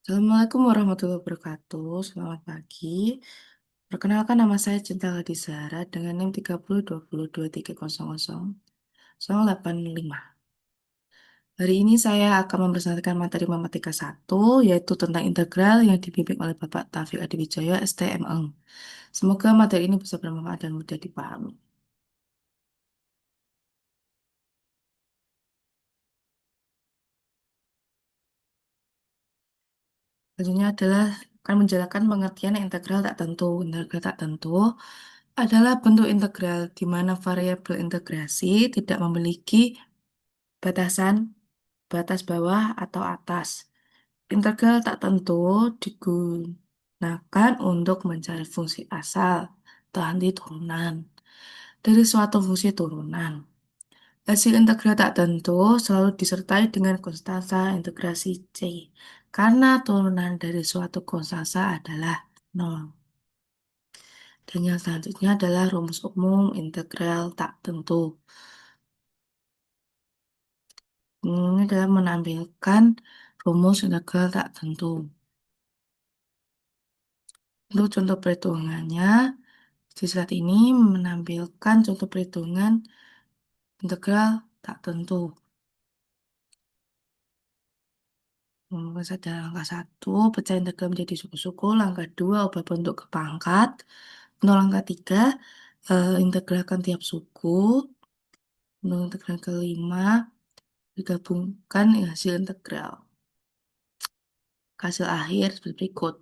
Assalamualaikum warahmatullahi wabarakatuh. Selamat pagi. Perkenalkan nama saya Cinta Ladizara dengan NIM 302023000855. Hari ini saya akan mempresentasikan materi matematika 1, yaitu tentang integral yang dibimbing oleh Bapak Taufik Adiwijaya, STMM. Semoga materi ini bisa bermanfaat dan mudah dipahami. Selanjutnya adalah akan menjelaskan pengertian integral tak tentu. Integral tak tentu adalah bentuk integral di mana variabel integrasi tidak memiliki batasan, batas bawah atau atas. Integral tak tentu digunakan untuk mencari fungsi asal atau anti turunan dari suatu fungsi turunan. Hasil integral tak tentu selalu disertai dengan konstanta integrasi C, karena turunan dari suatu konstanta adalah nol. Dan yang selanjutnya adalah rumus umum integral tak tentu. Ini adalah menampilkan rumus integral tak tentu. Untuk contoh perhitungannya, di slide ini menampilkan contoh perhitungan integral tak tentu. Pada langkah 1, pecah integral menjadi suku-suku. Langkah 2, ubah bentuk ke pangkat. Untuk langkah 3, integralkan tiap suku. Untuk integral kelima, digabungkan hasil integral. Hasil akhir seperti berikut.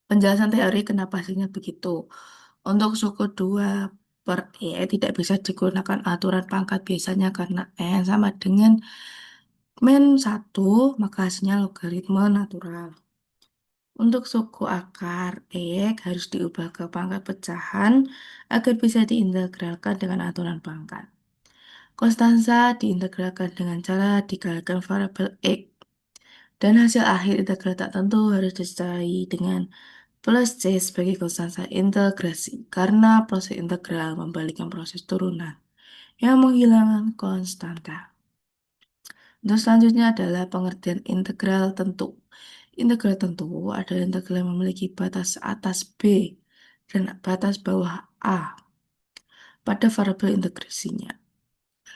Penjelasan teori kenapa hasilnya begitu. Untuk suku 2 per E tidak bisa digunakan aturan pangkat biasanya karena N sama dengan min 1, maka hasilnya logaritma natural. Untuk suku akar E harus diubah ke pangkat pecahan agar bisa diintegralkan dengan aturan pangkat. Konstansa diintegralkan dengan cara dikalikan variabel X. Dan hasil akhir integral tak tentu harus disertai dengan plus C sebagai konstanta integrasi karena proses integral membalikkan proses turunan yang menghilangkan konstanta. Untuk selanjutnya adalah pengertian integral tentu. Integral tentu adalah integral yang memiliki batas atas B dan batas bawah A pada variabel integrasinya.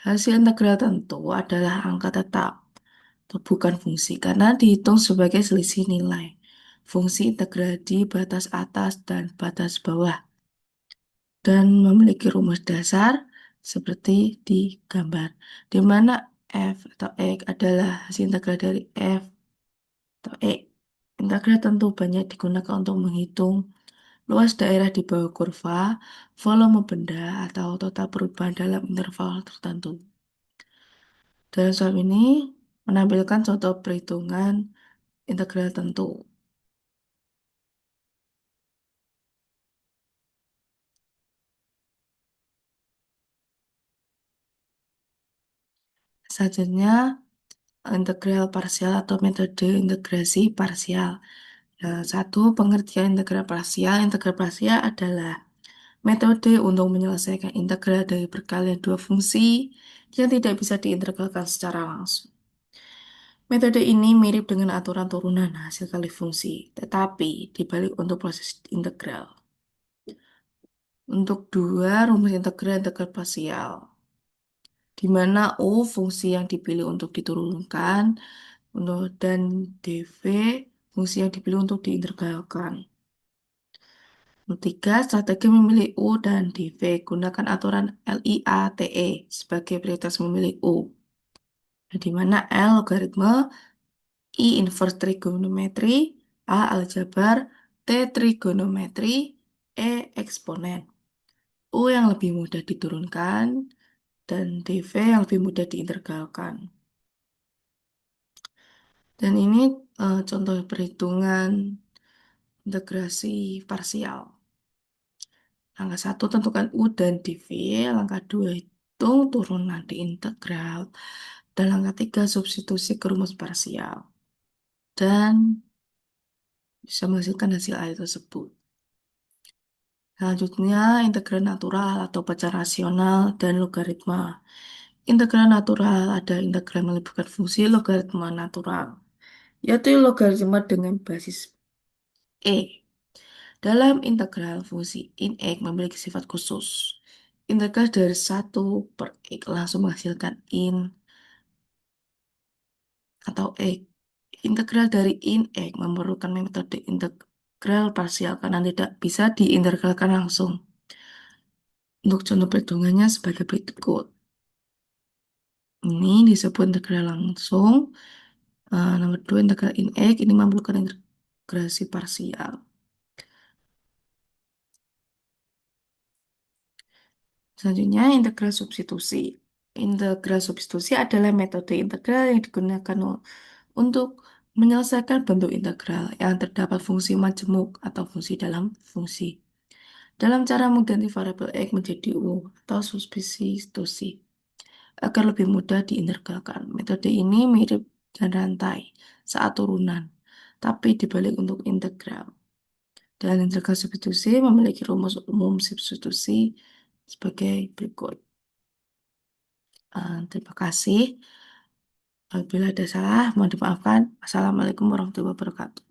Hasil integral tentu adalah angka tetap atau bukan fungsi karena dihitung sebagai selisih nilai fungsi integral di batas atas dan batas bawah dan memiliki rumus dasar seperti di gambar, di mana f atau x adalah hasil integral dari f atau e. Integral tentu banyak digunakan untuk menghitung luas daerah di bawah kurva, volume benda, atau total perubahan dalam interval tertentu. Dalam soal ini menampilkan contoh perhitungan integral tentu. Selanjutnya, integral parsial atau metode integrasi parsial. Satu, pengertian integral parsial. Integral parsial adalah metode untuk menyelesaikan integral dari perkalian dua fungsi yang tidak bisa diintegralkan secara langsung. Metode ini mirip dengan aturan turunan hasil kali fungsi, tetapi dibalik untuk proses integral. Untuk dua, rumus integral parsial, di mana U fungsi yang dipilih untuk diturunkan, dan dv fungsi yang dipilih untuk diintegralkan. Tiga, strategi memilih U dan dv. Gunakan aturan LIATE sebagai prioritas memilih U. Di mana L logaritma, I inverse trigonometri, A aljabar, T trigonometri, E eksponen. U yang lebih mudah diturunkan dan dv yang lebih mudah diintegralkan. Dan ini contoh perhitungan integrasi parsial. Langkah 1, tentukan U dan dv. Langkah 2, hitung turunan di integral. Dan langkah 3, substitusi ke rumus parsial. Dan bisa menghasilkan hasil akhir tersebut. Selanjutnya, integral natural atau pecahan rasional dan logaritma. Integral natural ada integral melibatkan fungsi logaritma natural. yaitu logaritma dengan basis E. Dalam integral, fungsi in X memiliki sifat khusus. Integral dari 1 per X langsung menghasilkan in atau X. Integral dari in X memerlukan metode integral parsial karena tidak bisa diintegralkan langsung. Untuk contoh perhitungannya sebagai berikut. Ini disebut integral langsung. Nomor 2, integral in X ini memerlukan integrasi parsial. Selanjutnya, integral substitusi. Integral substitusi adalah metode integral yang digunakan untuk menyelesaikan bentuk integral yang terdapat fungsi majemuk atau fungsi dalam fungsi. Dalam cara mengganti variabel X menjadi U atau substitusi agar lebih mudah diintegralkan. Metode ini mirip dengan rantai saat turunan, tapi dibalik untuk integral. Dan integral substitusi memiliki rumus umum substitusi sebagai berikut. Terima kasih. Apabila ada salah, mohon dimaafkan. Assalamualaikum warahmatullahi wabarakatuh.